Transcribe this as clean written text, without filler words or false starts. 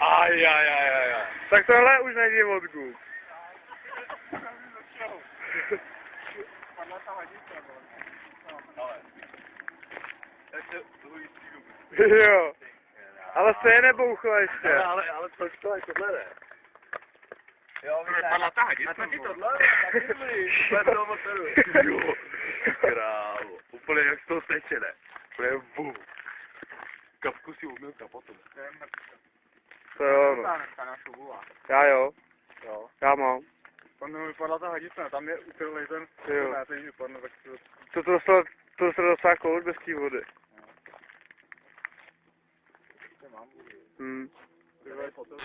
Aj. Tak tohle už není vodku. Padla ta hadice, ale. Jo. Ale stejně nebouchlo ještě. Ale proč to je tohle ne? Jo, Padla ta hadice. A taky tohle? Taky dobrý. Bez toho motoru. Jo. Krávo. Úplně jak z toho steče, ne? Úplně vů. Kapku si uměl kapotu. To jo, no. Já jo. Já mám. Tam mi vypadla ta hadice, tam je ukrylej ten, já teď vypadne, tak To se dostala kout bez té vody. mám. Hmm. Ty vole, potom.